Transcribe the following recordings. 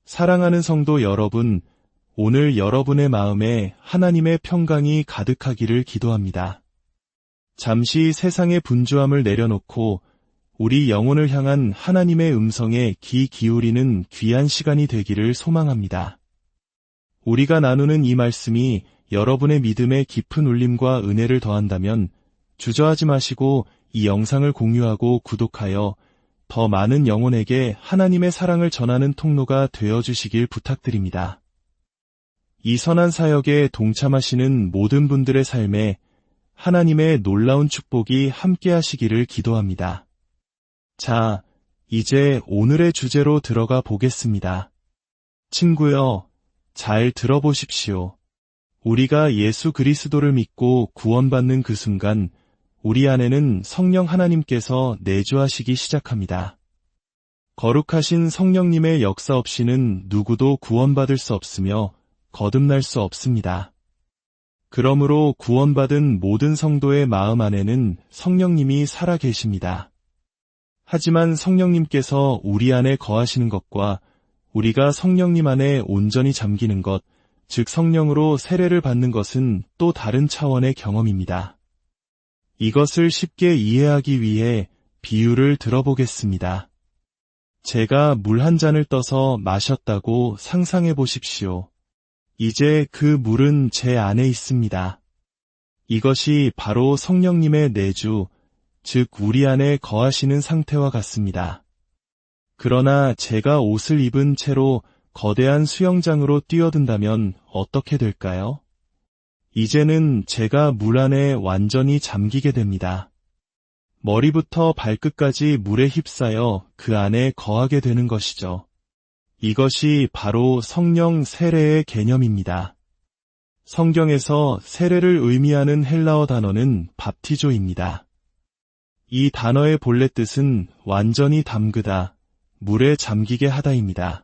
사랑하는 성도 여러분, 오늘 여러분의 마음에 하나님의 평강이 가득하기를 기도합니다. 잠시 세상의 분주함을 내려놓고 우리 영혼을 향한 하나님의 음성에 귀 기울이는 귀한 시간이 되기를 소망합니다. 우리가 나누는 이 말씀이 여러분의 믿음에 깊은 울림과 은혜를 더한다면 주저하지 마시고 이 영상을 공유하고 구독하여 더 많은 영혼에게 하나님의 사랑을 전하는 통로가 되어주시길 부탁드립니다. 이 선한 사역에 동참하시는 모든 분들의 삶에 하나님의 놀라운 축복이 함께하시기를 기도합니다. 자, 이제 오늘의 주제로 들어가 보겠습니다. 친구여, 잘 들어보십시오. 우리가 예수 그리스도를 믿고 구원받는 그 순간 우리 안에는 성령 하나님께서 내주하시기 시작합니다. 거룩하신 성령님의 역사 없이는 누구도 구원받을 수 없으며 거듭날 수 없습니다. 그러므로 구원받은 모든 성도의 마음 안에는 성령님이 살아 계십니다. 하지만 성령님께서 우리 안에 거하시는 것과 우리가 성령님 안에 온전히 잠기는 것, 즉 성령으로 세례를 받는 것은 또 다른 차원의 경험입니다. 이것을 쉽게 이해하기 위해 비유를 들어보겠습니다. 제가 물 한 잔을 떠서 마셨다고 상상해 보십시오. 이제 그 물은 제 안에 있습니다. 이것이 바로 성령님의 내주, 즉 우리 안에 거하시는 상태와 같습니다. 그러나 제가 옷을 입은 채로 거대한 수영장으로 뛰어든다면 어떻게 될까요? 이제는 제가 물 안에 완전히 잠기게 됩니다. 머리부터 발끝까지 물에 휩싸여 그 안에 거하게 되는 것이죠. 이것이 바로 성령 세례의 개념입니다. 성경에서 세례를 의미하는 헬라어 단어는 밥티조입니다. 이 단어의 본래 뜻은 완전히 담그다, 물에 잠기게 하다입니다.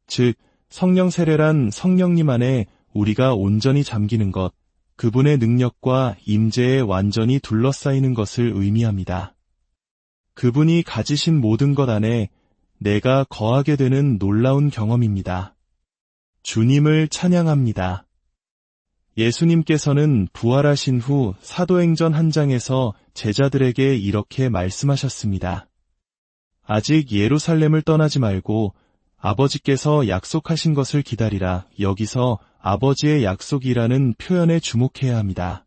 즉, 성령 세례란 성령님 안에 우리가 온전히 잠기는 것, 그분의 능력과 임재에 완전히 둘러싸이는 것을 의미합니다. 그분이 가지신 모든 것 안에 내가 거하게 되는 놀라운 경험입니다. 주님을 찬양합니다. 예수님께서는 부활하신 후 사도행전 1장에서 제자들에게 이렇게 말씀하셨습니다. 아직 예루살렘을 떠나지 말고 아버지께서 약속하신 것을 기다리라. 여기서 아버지의 약속이라는 표현에 주목해야 합니다.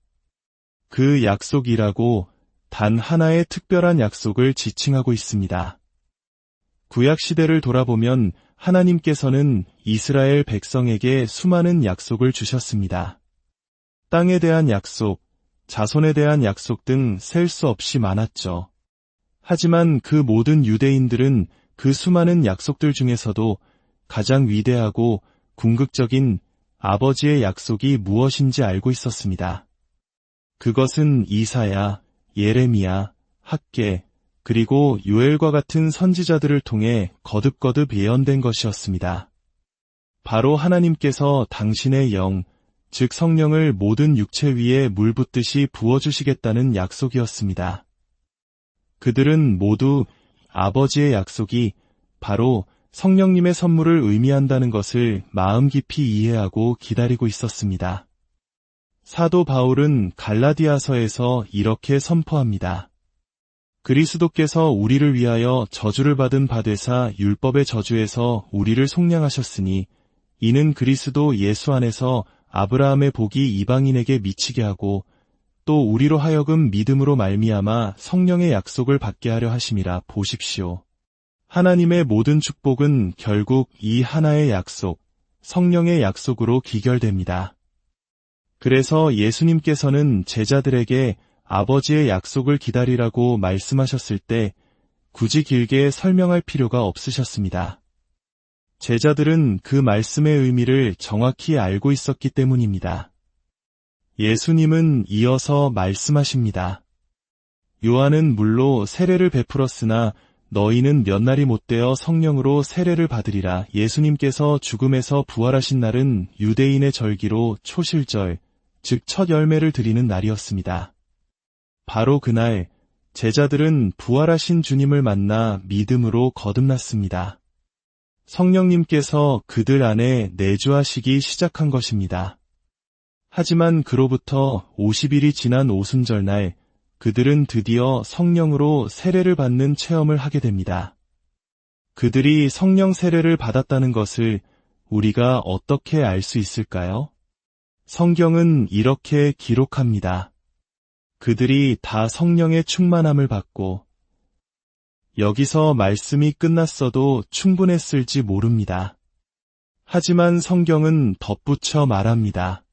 그 약속이라고 단 하나의 특별한 약속을 지칭하고 있습니다. 구약시대를 돌아보면 하나님께서는 이스라엘 백성에게 수많은 약속을 주셨습니다. 땅에 대한 약속, 자손에 대한 약속 등 셀 수 없이 많았죠. 하지만 그 모든 유대인들은 그 수많은 약속들 중에서도 가장 위대하고 궁극적인 아버지의 약속이 무엇인지 알고 있었습니다. 그것은 이사야, 예레미야, 학개, 그리고 요엘과 같은 선지자들을 통해 거듭거듭 예언된 것이었습니다. 바로 하나님께서 당신의 영, 즉 성령을 모든 육체 위에 물 붓듯이 부어주시겠다는 약속이었습니다. 그들은 모두 아버지의 약속이 바로 성령님의 선물을 의미한다는 것을 마음 깊이 이해하고 기다리고 있었습니다. 사도 바울은 갈라디아서에서 이렇게 선포합니다. 그리스도께서 우리를 위하여 저주를 받은 바 되사 율법의 저주에서 우리를 속량하셨으니 이는 그리스도 예수 안에서 아브라함의 복이 이방인에게 미치게 하고 또 우리로 하여금 믿음으로 말미암아 성령의 약속을 받게 하려 하심이라. 보십시오. 하나님의 모든 축복은 결국 이 하나의 약속, 성령의 약속으로 기결됩니다. 그래서 예수님께서는 제자들에게 아버지의 약속을 기다리라고 말씀하셨을 때 굳이 길게 설명할 필요가 없으셨습니다. 제자들은 그 말씀의 의미를 정확히 알고 있었기 때문입니다. 예수님은 이어서 말씀하십니다. 요한은 물로 세례를 베풀었으나 너희는 몇 날이 못되어 성령으로 세례를 받으리라. 예수님께서 죽음에서 부활하신 날은 유대인의 절기로 초실절, 즉 첫 열매를 드리는 날이었습니다. 바로 그날 제자들은 부활하신 주님을 만나 믿음으로 거듭났습니다. 성령님께서 그들 안에 내주하시기 시작한 것입니다. 하지만 그로부터 50일이 지난 오순절날 그들은 드디어 성령으로 세례를 받는 체험을 하게 됩니다. 그들이 성령 세례를 받았다는 것을 우리가 어떻게 알 수 있을까요? 성경은 이렇게 기록합니다. 그들이 다 성령의 충만함을 받고, 여기서 말씀이 끝났어도 충분했을지 모릅니다. 하지만 성경은 덧붙여 말합니다.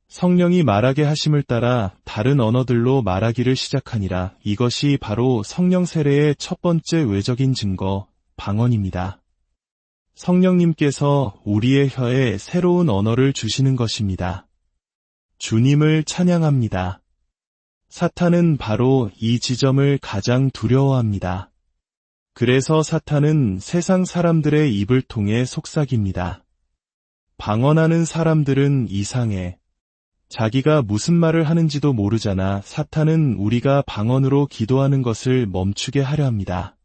성령이 말하게 하심을 따라 다른 언어들로 말하기를 시작하니라. 이것이 바로 성령 세례의 첫 번째 외적인 증거, 방언입니다. 성령님께서 우리의 혀에 새로운 언어를 주시는 것입니다. 주님을 찬양합니다. 사탄은 바로 이 지점을 가장 두려워합니다. 그래서 사탄은 세상 사람들의 입을 통해 속삭입니다. 방언하는 사람들은 이상해. 자기가 무슨 말을 하는지도 모르잖아. 사탄은 우리가 방언으로 기도하는 것을 멈추게 하려 합니다.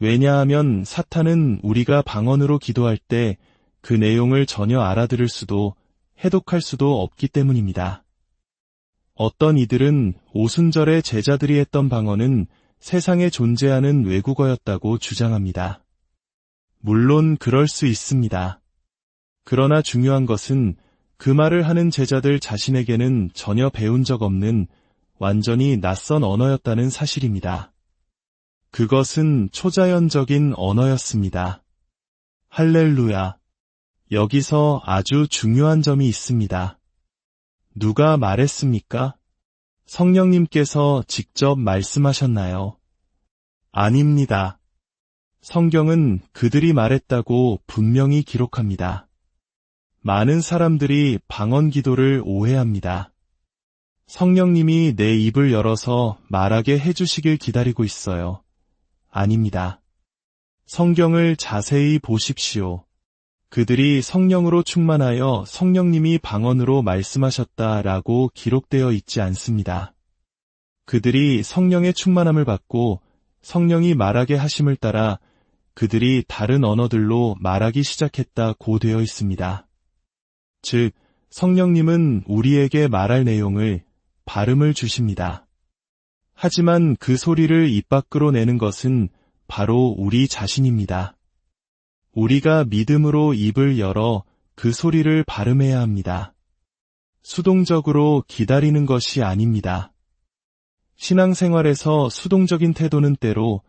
왜냐하면 사탄은 우리가 방언으로 기도할 때 그 내용을 전혀 알아들을 수도 해독할 수도 없기 때문입니다. 어떤 이들은 오순절에 제자들이 했던 방언은 세상에 존재하는 외국어였다고 주장합니다. 물론 그럴 수 있습니다. 그러나 중요한 것은 그 말을 하는 제자들 자신에게는 전혀 배운 적 없는 완전히 낯선 언어였다는 사실입니다. 그것은 초자연적인 언어였습니다. 할렐루야. 여기서 아주 중요한 점이 있습니다. 누가 말했습니까? 성령님께서 직접 말씀하셨나요? 아닙니다. 성경은 그들이 말했다고 분명히 기록합니다. 많은 사람들이 방언 기도를 오해합니다. 성령님이 내 입을 열어서 말하게 해주시길 기다리고 있어요. 아닙니다. 성경을 자세히 보십시오. 그들이 성령으로 충만하여 성령님이 방언으로 말씀하셨다라고 기록되어 있지 않습니다. 그들이 성령의 충만함을 받고 성령이 말하게 하심을 따라 그들이 다른 언어들로 말하기 시작했다고 되어 있습니다. 즉, 성령님은 우리에게 말할 내용을, 발음을 주십니다. 하지만 그 소리를 입 밖으로 내는 것은 바로 우리 자신입니다. 우리가 믿음으로 입을 열어 그 소리를 발음해야 합니다. 수동적으로 기다리는 것이 아닙니다. 신앙생활에서 수동적인 태도는 때로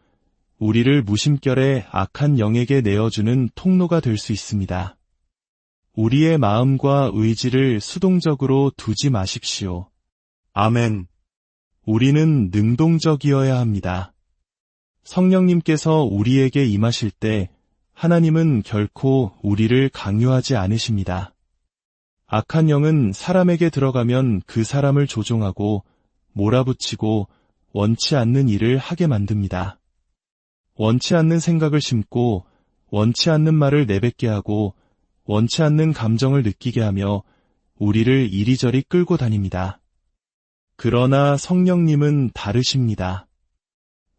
우리를 무심결에 악한 영에게 내어주는 통로가 될 수 있습니다. 우리의 마음과 의지를 수동적으로 두지 마십시오. 아멘. 우리는 능동적이어야 합니다. 성령님께서 우리에게 임하실 때 하나님은 결코 우리를 강요하지 않으십니다. 악한 영은 사람에게 들어가면 그 사람을 조종하고 몰아붙이고 원치 않는 일을 하게 만듭니다. 원치 않는 생각을 심고 원치 않는 말을 내뱉게 하고 원치 않는 감정을 느끼게 하며 우리를 이리저리 끌고 다닙니다. 그러나 성령님은 다르십니다.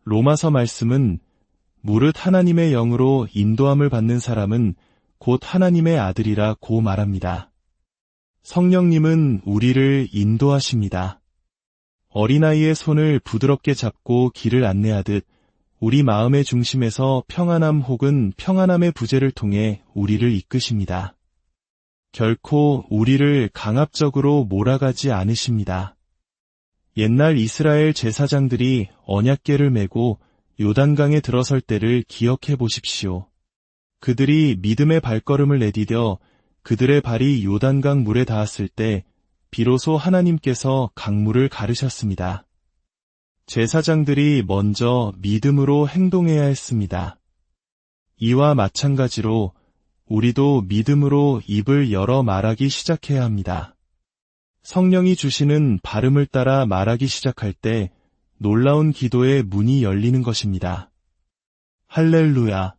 로마서 말씀은 무릇 하나님의 영으로 인도함을 받는 사람은 곧 하나님의 아들이라고 말합니다. 성령님은 우리를 인도하십니다. 어린아이의 손을 부드럽게 잡고 길을 안내하듯 우리 마음의 중심에서 평안함 혹은 평안함의 부재를 통해 우리를 이끄십니다. 결코 우리를 강압적으로 몰아가지 않으십니다. 옛날 이스라엘 제사장들이 언약궤를 메고 요단강에 들어설 때를 기억해 보십시오. 그들이 믿음의 발걸음을 내디뎌 그들의 발이 요단강 물에 닿았을 때 비로소 하나님께서 강물을 가르셨습니다. 제사장들이 먼저 믿음으로 행동해야 했습니다. 이와 마찬가지로 우리도 믿음으로 입을 열어 말하기 시작해야 합니다. 성령이 주시는 발음을 따라 말하기 시작할 때 놀라운 기도의 문이 열리는 것입니다. 할렐루야.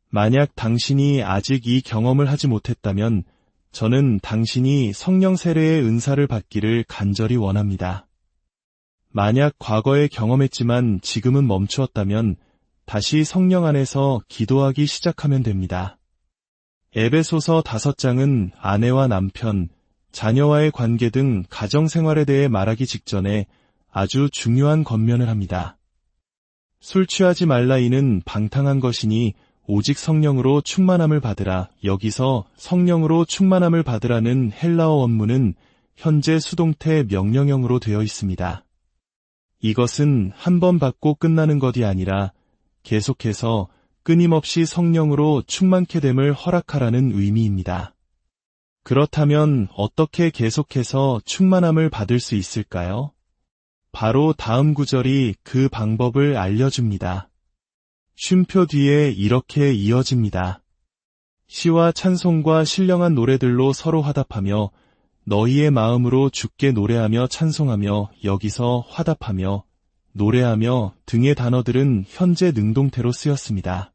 만약 당신이 아직 이 경험을 하지 못했다면 저는 당신이 성령 세례의 은사를 받기를 간절히 원합니다. 만약 과거에 경험했지만 지금은 멈추었다면 다시 성령 안에서 기도하기 시작하면 됩니다. 에베소서 5장은 아내와 남편, 자녀와의 관계 등 가정생활에 대해 말하기 직전에 아주 중요한 권면을 합니다. 술 취하지 말라 이는 방탕한 것이니 오직 성령으로 충만함을 받으라. 여기서 성령으로 충만함을 받으라는 헬라어 원문은 현재 수동태 명령형으로 되어 있습니다. 이것은 한 번 받고 끝나는 것이 아니라 계속해서 끊임없이 성령으로 충만케 됨을 허락하라는 의미입니다. 그렇다면 어떻게 계속해서 충만함을 받을 수 있을까요? 바로 다음 구절이 그 방법을 알려줍니다. 쉼표 뒤에 이렇게 이어집니다. 시와 찬송과 신령한 노래들로 서로 화답하며 너희의 마음으로 주께 노래하며 찬송하며. 여기서 화답하며 노래하며 등의 단어들은 현재 능동태로 쓰였습니다.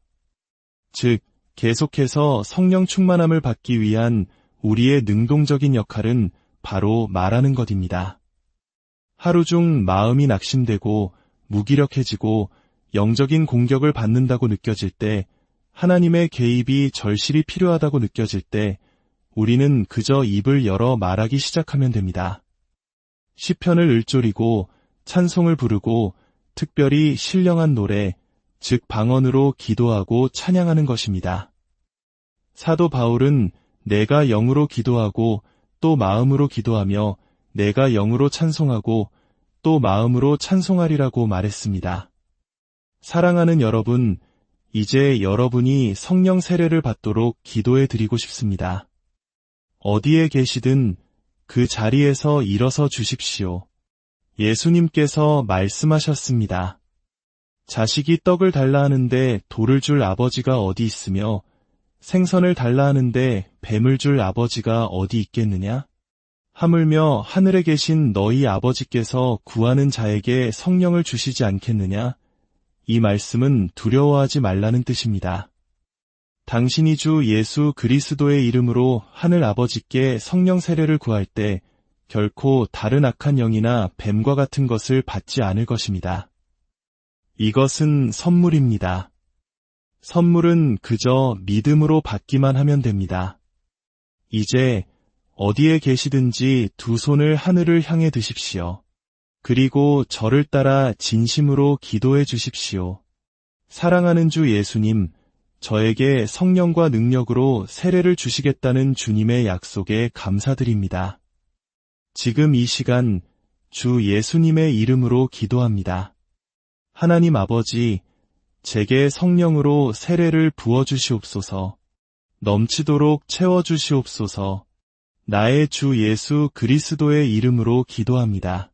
즉, 계속해서 성령 충만함을 받기 위한 우리의 능동적인 역할은 바로 말하는 것입니다. 하루 중 마음이 낙심되고 무기력해지고 영적인 공격을 받는다고 느껴질 때, 하나님의 개입이 절실히 필요하다고 느껴질 때 우리는 그저 입을 열어 말하기 시작하면 됩니다. 시편을 읊조리고 찬송을 부르고 특별히 신령한 노래, 즉 방언으로 기도하고 찬양하는 것입니다. 사도 바울은 내가 영으로 기도하고 또 마음으로 기도하며 내가 영으로 찬송하고 또 마음으로 찬송하리라고 말했습니다. 사랑하는 여러분, 이제 여러분이 성령 세례를 받도록 기도해 드리고 싶습니다. 어디에 계시든 그 자리에서 일어서 주십시오. 예수님께서 말씀하셨습니다. 자식이 떡을 달라 하는데 돌을 줄 아버지가 어디 있으며 생선을 달라 하는데 뱀을 줄 아버지가 어디 있겠느냐? 하물며 하늘에 계신 너희 아버지께서 구하는 자에게 성령을 주시지 않겠느냐? 이 말씀은 두려워하지 말라는 뜻입니다. 당신이 주 예수 그리스도의 이름으로 하늘 아버지께 성령 세례를 구할 때 결코 다른 악한 영이나 뱀과 같은 것을 받지 않을 것입니다. 이것은 선물입니다. 선물은 그저 믿음으로 받기만 하면 됩니다. 이제 어디에 계시든지 두 손을 하늘을 향해 드십시오. 그리고 저를 따라 진심으로 기도해 주십시오. 사랑하는 주 예수님, 저에게 성령과 능력으로 세례를 주시겠다는 주님의 약속에 감사드립니다. 지금 이 시간 주 예수님의 이름으로 기도합니다. 하나님 아버지, 제게 성령으로 세례를 부어주시옵소서. 넘치도록 채워주시옵소서. 나의 주 예수 그리스도의 이름으로 기도합니다.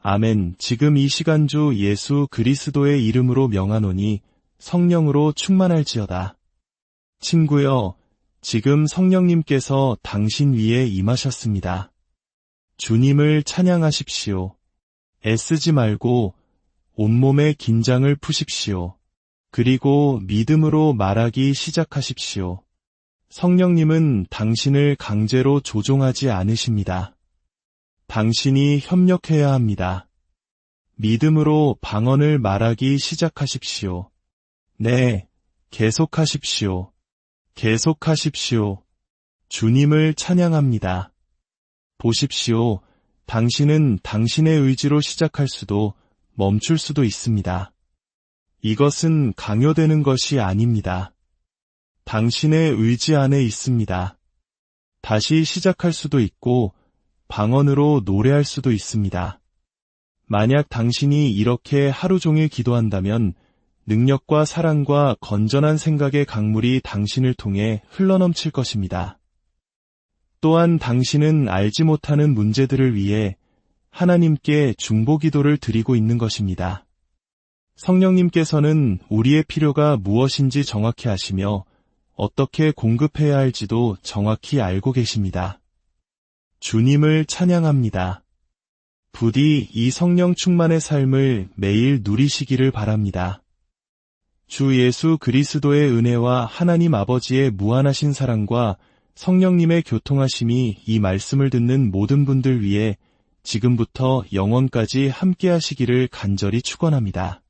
아멘. 지금 이 시간 주 예수 그리스도의 이름으로 명하노니 성령으로 충만할지어다. 친구여, 지금 성령님께서 당신 위에 임하셨습니다. 주님을 찬양하십시오. 애쓰지 말고 온몸의 긴장을 푸십시오. 그리고 믿음으로 말하기 시작하십시오. 성령님은 당신을 강제로 조종하지 않으십니다. 당신이 협력해야 합니다. 믿음으로 방언을 말하기 시작하십시오. 네, 계속하십시오. 계속하십시오. 주님을 찬양합니다. 보십시오. 당신은 당신의 의지로 시작할 수도 멈출 수도 있습니다. 이것은 강요되는 것이 아닙니다. 당신의 의지 안에 있습니다. 다시 시작할 수도 있고 방언으로 노래할 수도 있습니다. 만약 당신이 이렇게 하루 종일 기도한다면 능력과 사랑과 건전한 생각의 강물이 당신을 통해 흘러넘칠 것입니다. 또한 당신은 알지 못하는 문제들을 위해 하나님께 중보기도를 드리고 있는 것입니다. 성령님께서는 우리의 필요가 무엇인지 정확히 아시며 어떻게 공급해야 할지도 정확히 알고 계십니다. 주님을 찬양합니다. 부디 이 성령 충만의 삶을 매일 누리시기를 바랍니다. 주 예수 그리스도의 은혜와 하나님 아버지의 무한하신 사랑과 성령님의 교통하심이 이 말씀을 듣는 모든 분들 위해 지금부터 영원까지 함께 하시기를 간절히 축원합니다.